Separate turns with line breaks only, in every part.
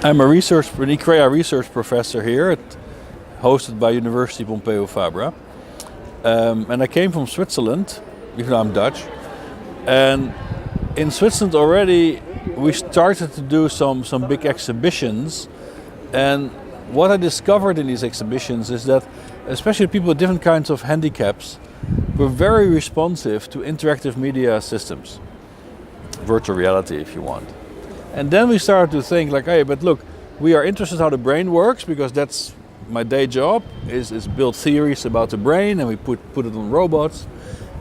I'm an ICREA research professor here, hosted by University Pompeu Fabra. And I came from Switzerland, even though I'm Dutch. And in Switzerland already we started to do some big exhibitions. And what I discovered in these exhibitions is that especially people with different kinds of handicaps were very responsive to interactive media systems. Virtual reality, if you want. And then we started to think like, hey, but look, we are interested in how the brain works because that's my day job, is build theories about the brain and we put it on robots.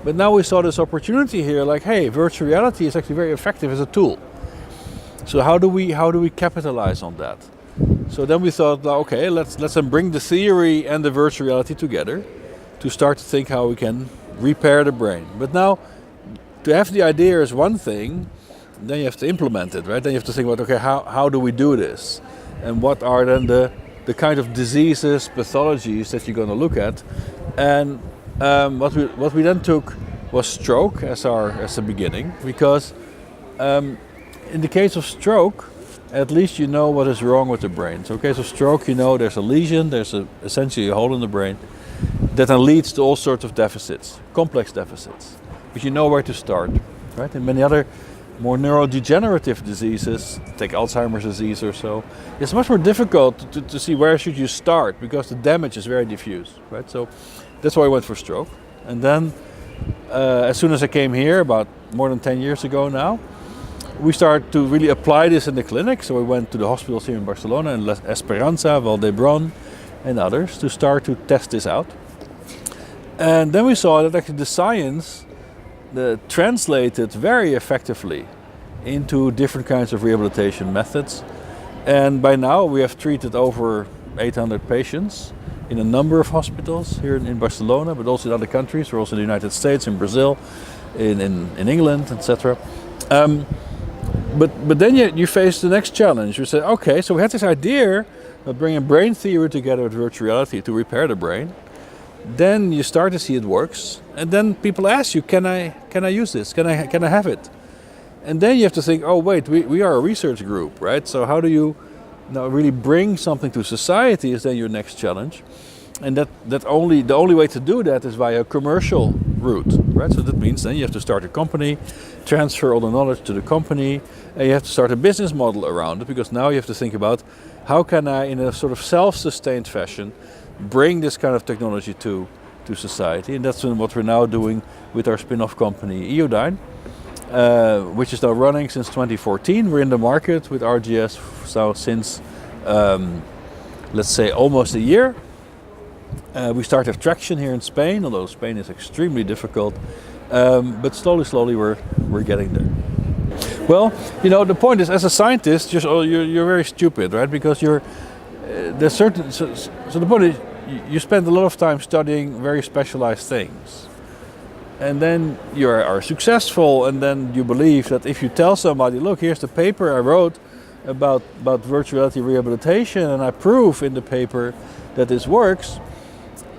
But now we saw this opportunity here, like, hey, virtual reality is actually very effective as a tool. So how do we capitalize on that? So then we thought, okay, let's then bring the theory and the virtual reality together to start to think how we can repair the brain. But now, to have the idea is one thing, then you have to implement it, right? Then you have to think about, okay, how do we do this? And what are then the kind of diseases, pathologies that you're going to look at? And what we then took was stroke as the beginning, because in the case of stroke, at least you know what is wrong with the brain. So in case of stroke, you know there's a lesion, there's essentially a hole in the brain that then leads to all sorts of deficits, complex deficits. But you know where to start, right? And many other more neurodegenerative diseases, take Alzheimer's disease or so, it's much more difficult to see where should you start because the damage is very diffuse, right? So that's why I went for stroke. And then as soon as I came here, about more than 10 years ago now, we started to really apply this in the clinic. So we went to the hospitals here in Barcelona and La Esperanza, Valdebron and others to start to test this out. And then we saw that actually the science translated very effectively into different kinds of rehabilitation methods. And by now we have treated over 800 patients in a number of hospitals here in Barcelona, but also in other countries. We're also in the United States, in Brazil, in England, etc. But then you face the next challenge. You say, okay, so we had this idea of bringing brain theory together with virtual reality to repair the brain. Then you start to see it works, and then people ask you, can I use this? Can I have it? And then you have to think, oh wait, we are a research group, right? So how do you now really bring something to society is then your next challenge. And the only way to do that is via a commercial route, right? So that means then you have to start a company, transfer all the knowledge to the company, and you have to start a business model around it, because now you have to think about how can I, in a sort of self-sustained fashion, bring this kind of technology to society. And that's what we're now doing with our spin-off company Eodyne, which is now running since 2014. We're in the market with RGS so since let's say almost a year. We start to have traction here in Spain, although Spain is extremely difficult, but slowly we're getting there. Well, the point is, as a scientist, you're very stupid, right? Because there's certain. So the point is, you spend a lot of time studying very specialized things, and then you are successful, and then you believe that if you tell somebody, look, here's the paper I wrote about virtual reality rehabilitation, and I prove in the paper that this works,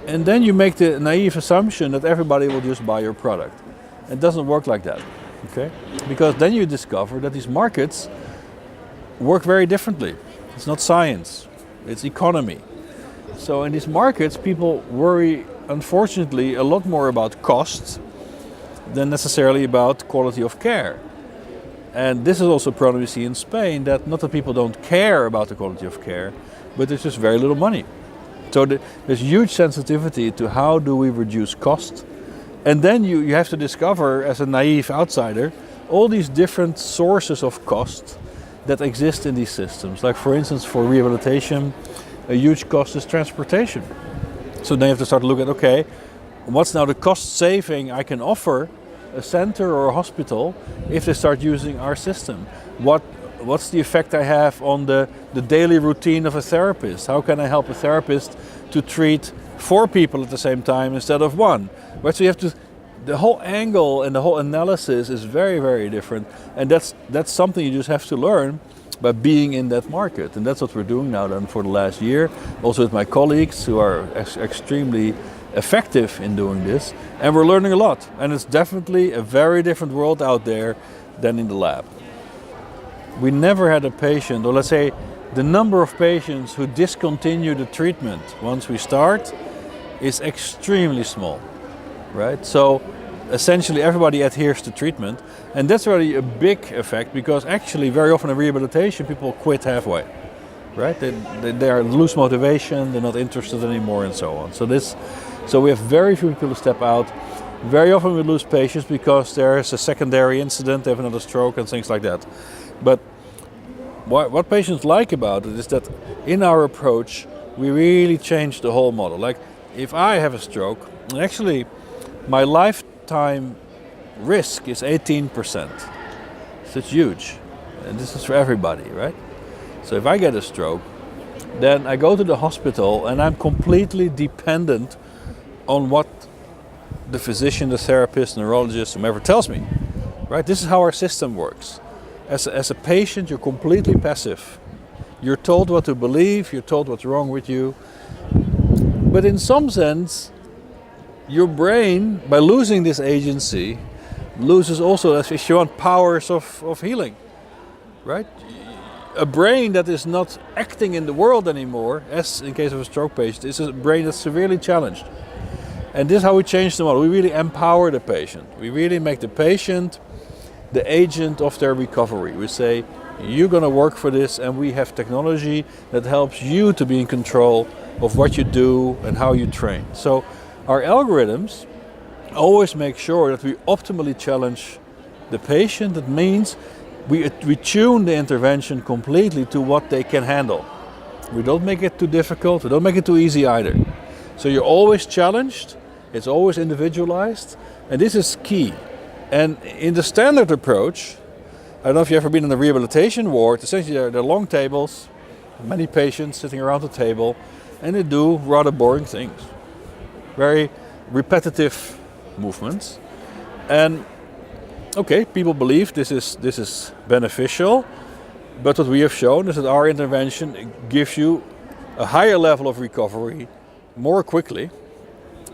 and then you make the naive assumption that everybody will just buy your product. It doesn't work like that, okay? Because then you discover that these markets work very differently. It's not science, it's economy. So in these markets, people worry, unfortunately, a lot more about cost than necessarily about quality of care. And this is also a problem we see in Spain, that not that people don't care about the quality of care, but there's just very little money. So there's huge sensitivity to how do we reduce cost. And then you have to discover, as a naive outsider, all these different sources of cost that exist in these systems. Like, for instance, for rehabilitation, a huge cost is transportation. So then you have to start to look at, okay, what's now the cost saving I can offer a center or a hospital if they start using our system? What's the effect I have on the daily routine of a therapist? How can I help a therapist to treat 4 people at the same time instead of 1? Right, so you have the whole angle and the whole analysis is very, very different. And that's something you just have to learn by being in that market. And that's what we're doing now then for the last year, also with my colleagues who are extremely effective in doing this. And we're learning a lot. And it's definitely a very different world out there than in the lab. We never had a patient, or let's say the number of patients who discontinue the treatment once we start is extremely small, right? So essentially everybody adheres to treatment, and that's really a big effect, because actually very often in rehabilitation people quit halfway, right? They are lose motivation, they're not interested anymore, and so on. So we have very few people who step out. Very often we lose patients because there is a secondary incident, they have another stroke and things like that. But what patients like about it is that in our approach we really change the whole model. Like if I have a stroke, actually my lifetime risk is 18%. So it's huge, and this is for everybody, right? So if I get a stroke, then I go to the hospital and I'm completely dependent on what the physician, the therapist, neurologist, whomever tells me, right? This is how our system works. As a patient, you're completely passive. You're told what to believe, you're told what's wrong with you. But in some sense, your brain, by losing this agency, loses also, if you want, powers of healing, right? A brain that is not acting in the world anymore, as in case of a stroke patient, is a brain that's severely challenged. And this is how we change the model. We really empower the patient. We really make the patient the agent of their recovery. We say, you're going to work for this, and we have technology that helps you to be in control of what you do and how you train. So our algorithms always make sure that we optimally challenge the patient. That means we tune the intervention completely to what they can handle. We don't make it too difficult, we don't make it too easy either. So you're always challenged, it's always individualized, and this is key. And in the standard approach, I don't know if you've ever been in the rehabilitation ward, essentially there are long tables, many patients sitting around the table, and they do rather boring things. Very repetitive movements. And okay, people believe this is beneficial, but what we have shown is that our intervention gives you a higher level of recovery more quickly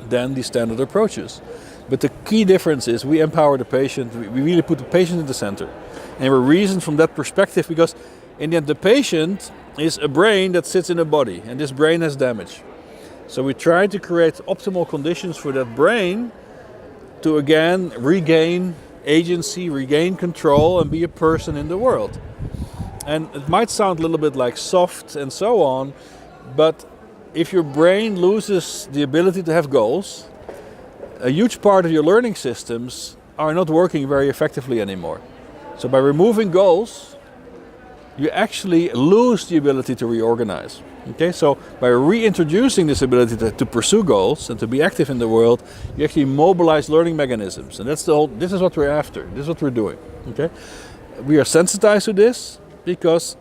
than the standard approaches. But the key difference is we empower the patient, we really put the patient in the center. And we reason from that perspective, because in the end the patient is a brain that sits in a body, and this brain has damage. So we try to create optimal conditions for that brain to again regain agency, regain control, and be a person in the world. And it might sound a little bit like soft and so on, but if your brain loses the ability to have goals, a huge part of your learning systems are not working very effectively anymore. So by removing goals, you actually lose the ability to reorganize. Okay, so by reintroducing this ability to pursue goals and to be active in the world, you actually mobilize learning mechanisms, and this is what we're after. This is what we're doing. Okay, we are sensitized to this because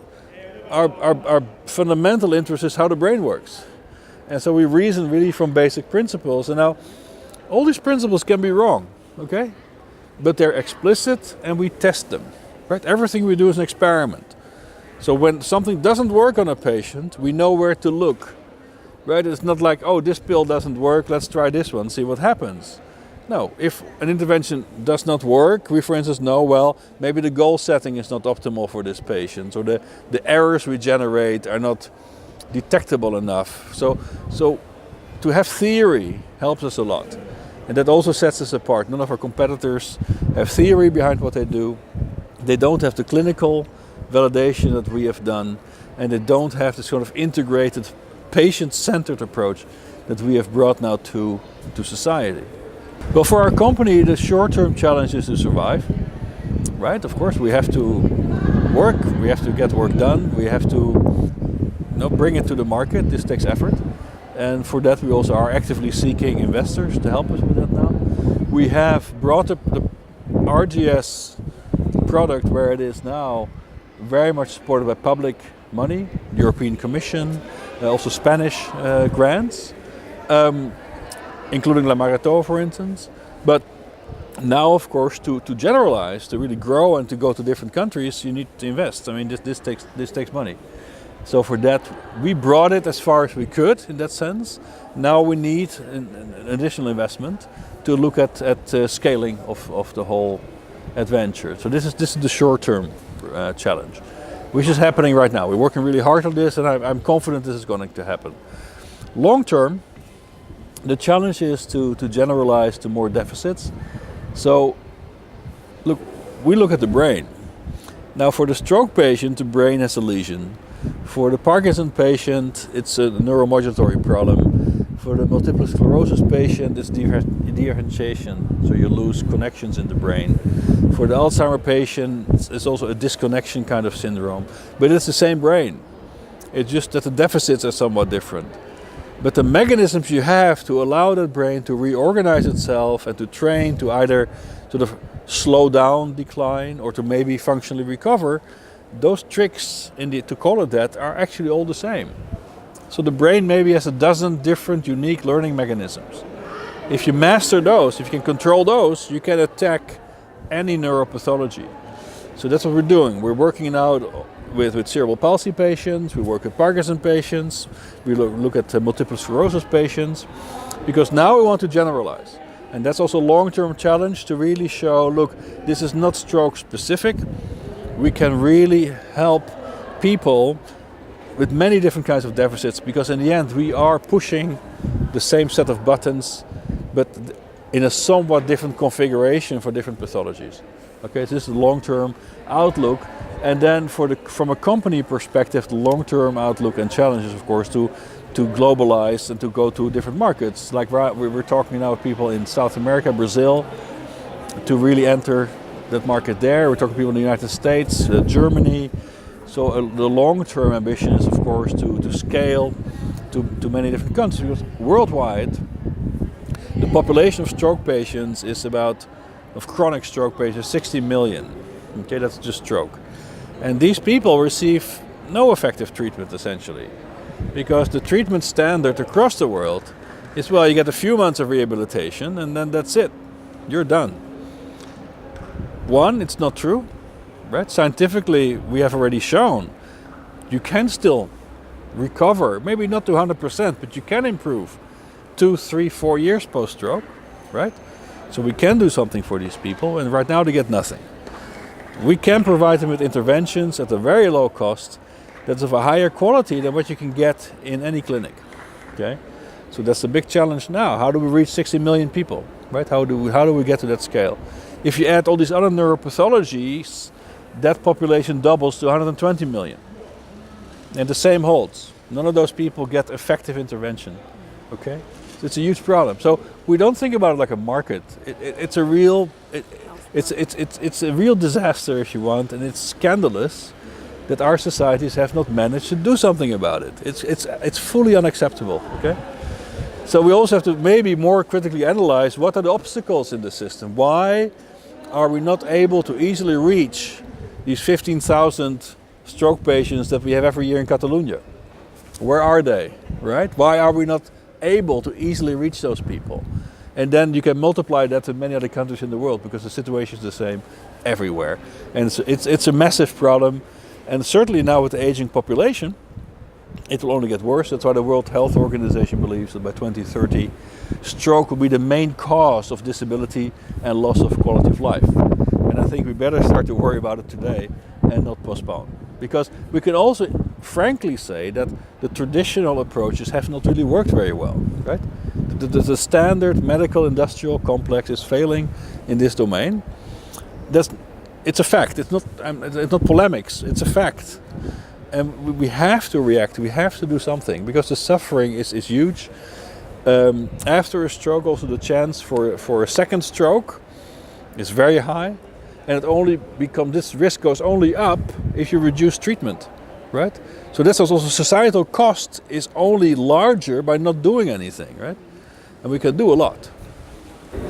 our fundamental interest is how the brain works, and so we reason really from basic principles. And now, all these principles can be wrong. Okay, but they're explicit, and we test them. Right, everything we do is an experiment. So when something doesn't work on a patient, we know where to look, right? It's not like, oh, this pill doesn't work, let's try this one, see what happens. No, if an intervention does not work, we, for instance, know, well, maybe the goal setting is not optimal for this patient, or the errors we generate are not detectable enough. So to have theory helps us a lot. And that also sets us apart. None of our competitors have theory behind what they do. They don't have the clinical validation that we have done, and they don't have this sort of integrated, patient-centered approach that we have brought now to society. Well, for our company, the short-term challenge is to survive, right? Of course, we have to work, we have to get work done, we have to bring it to the market. This takes effort, and for that we also are actively seeking investors to help us with that now. We have brought up the RGS product where it is now, very much supported by public money, European Commission, also Spanish grants, including La Maratón, for instance. But now, of course, to generalize, to really grow and to go to different countries, you need to invest. I mean, this takes money. So for that, we brought it as far as we could in that sense. Now we need an additional investment to look at scaling of the whole adventure. So this is the short-term challenge. which is happening right now. We're working really hard on this, and I'm confident this is going to happen. Long term, the challenge is to generalize to more deficits. So, look, we look at the brain. Now, for the stroke patient, the brain has a lesion. For the Parkinson patient, it's a neuromodulatory problem. For the multiple sclerosis patient, it's differentiation, so you lose connections in the brain. For the Alzheimer patient, it's also a disconnection kind of syndrome. But it's the same brain. It's just that the deficits are somewhat different. But the mechanisms you have to allow that brain to reorganize itself and to train to either sort of slow down decline or to maybe functionally recover, those tricks, to call it that, are actually all the same. So the brain maybe has a dozen different unique learning mechanisms. If you master those, if you can control those, you can attack any neuropathology. So that's what we're doing. We're working now with cerebral palsy patients, we work with Parkinson patients, we look at multiple sclerosis patients, because now we want to generalize. And that's also a long-term challenge to really show, look, this is not stroke specific. We can really help people with many different kinds of deficits, because in the end we are pushing the same set of buttons, but in a somewhat different configuration for different pathologies. Okay, so this is the long-term outlook. And then from a company perspective, the long-term outlook and challenge is, of course, to globalize and to go to different markets. Like we're talking now with people in South America, Brazil, to really enter that market there. We're talking to people in the United States, Germany. So the long-term ambition is, of course, to scale to many different countries. Because worldwide, the population of stroke patients of chronic stroke patients, 60 million. Okay, that's just stroke. And these people receive no effective treatment, essentially. Because the treatment standard across the world is, well, you get a few months of rehabilitation and then that's it. You're done. One, it's not true. Right? Scientifically, we have already shown you can still recover, maybe not to 100%, but you can improve 2, 3, 4 years post-stroke, right? So we can do something for these people, and right now they get nothing. We can provide them with interventions at a very low cost that's of a higher quality than what you can get in any clinic, okay? So that's the big challenge now. How do we reach 60 million people, right? How do we get to that scale? If you add all these other neuropathologies, that population doubles to 120 million. And the same holds. None of those people get effective intervention. Okay? So it's a huge problem. So we don't think about it like a market. It's a real disaster, if you want, and it's scandalous that our societies have not managed to do something about it. It's fully unacceptable. Okay? So we also have to maybe more critically analyze what are the obstacles in the system. Why are we not able to easily reach these 15,000 stroke patients that we have every year in Catalonia? Where are they, right? Why are we not able to easily reach those people? And then you can multiply that to many other countries in the world, because the situation is the same everywhere. And it's a massive problem. And certainly now with the aging population, it will only get worse. That's why the World Health Organization believes that by 2030, stroke will be the main cause of disability and loss of quality of life. And I think we better start to worry about it today and not postpone. Because we can also frankly say that the traditional approaches have not really worked very well, right? The standard medical industrial complex is failing in this domain. It's a fact. It's not polemics. It's a fact. And we have to react. We have to do something, because the suffering is huge. After a stroke, also the chance for a second stroke is very high. And this risk goes only up if you reduce treatment, right? So that's also societal cost is only larger by not doing anything, right? And we can do a lot.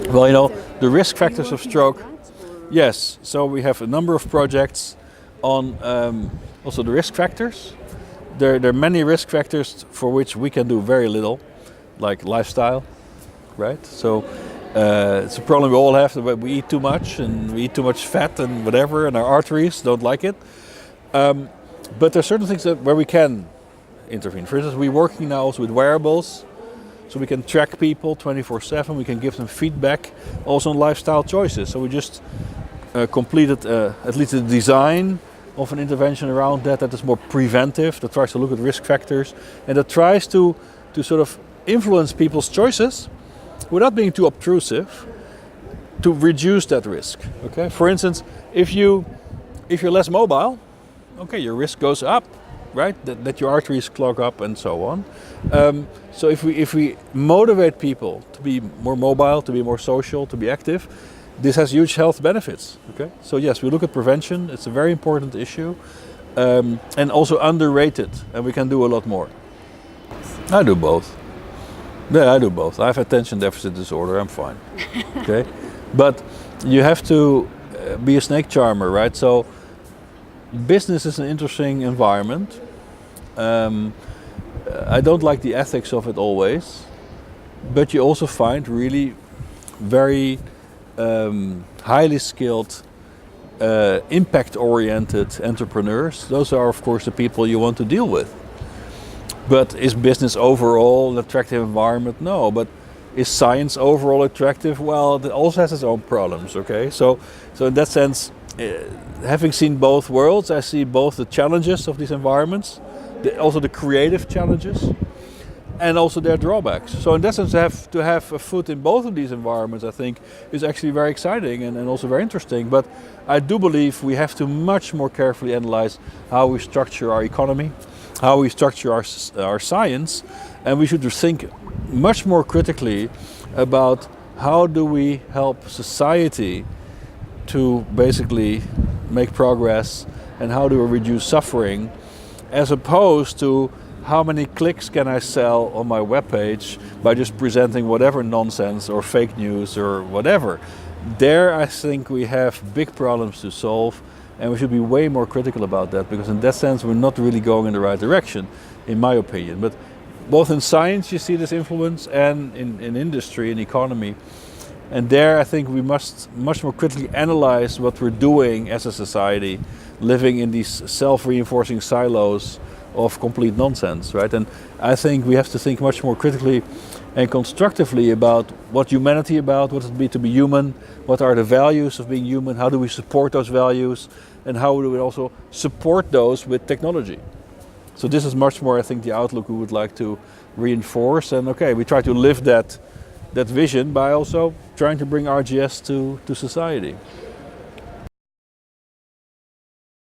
Well, the risk factors of stroke. Yes, so we have a number of projects on also the risk factors. There are many risk factors for which we can do very little, like lifestyle, right? So it's a problem we all have, that we eat too much and we eat too much fat and whatever, and our arteries don't like it. But there are certain things where we can intervene. For instance, we're working now also with wearables, so we can track people 24/7. We can give them feedback also on lifestyle choices. So we just completed at least the design of an intervention around that is more preventive, that tries to look at risk factors, and that tries to sort of influence people's choices without being too obtrusive to reduce that risk. Okay? For instance, if you're less mobile, okay, your risk goes up, right? That your arteries clog up and so on. So if we motivate people to be more mobile, to be more social, to be active, this has huge health benefits. Okay, so yes, we look at prevention. It's a very important issue, and also underrated, and we can do a lot more. I do both. Yeah, I do both. I have attention deficit disorder. I'm fine. Okay, but you have to be a snake charmer, right? So business is an interesting environment. I don't like the ethics of it always, but you also find really very highly skilled, impact-oriented entrepreneurs. Those are, of course, the people you want to deal with. But is business overall an attractive environment? No. But is science overall attractive? Well, it also has its own problems. Okay, so in that sense, having seen both worlds, I see both the challenges of these environments, also the creative challenges, and also their drawbacks. So in that sense, to have a foot in both of these environments, I think, is actually very exciting and also very interesting. But I do believe we have to much more carefully analyze how we structure our economy, how we structure our science, and we should think much more critically about how do we help society to basically make progress, and how do we reduce suffering, as opposed to how many clicks can I sell on my webpage by just presenting whatever nonsense or fake news or whatever. There I think we have big problems to solve, and we should be way more critical about that, because in that sense we're not really going in the right direction, in my opinion. But both in science you see this influence, and in industry and economy. And there I think we must much more critically analyze what we're doing as a society, living in these self-reinforcing silos of complete nonsense, right? And I think we have to think much more critically and constructively about what humanity about, what it be to be human, what are the values of being human, how do we support those values, and how do we also support those with technology. So this is much more, I think, the outlook we would like to reinforce. And okay, we try to live that vision by also trying to bring RGS to society.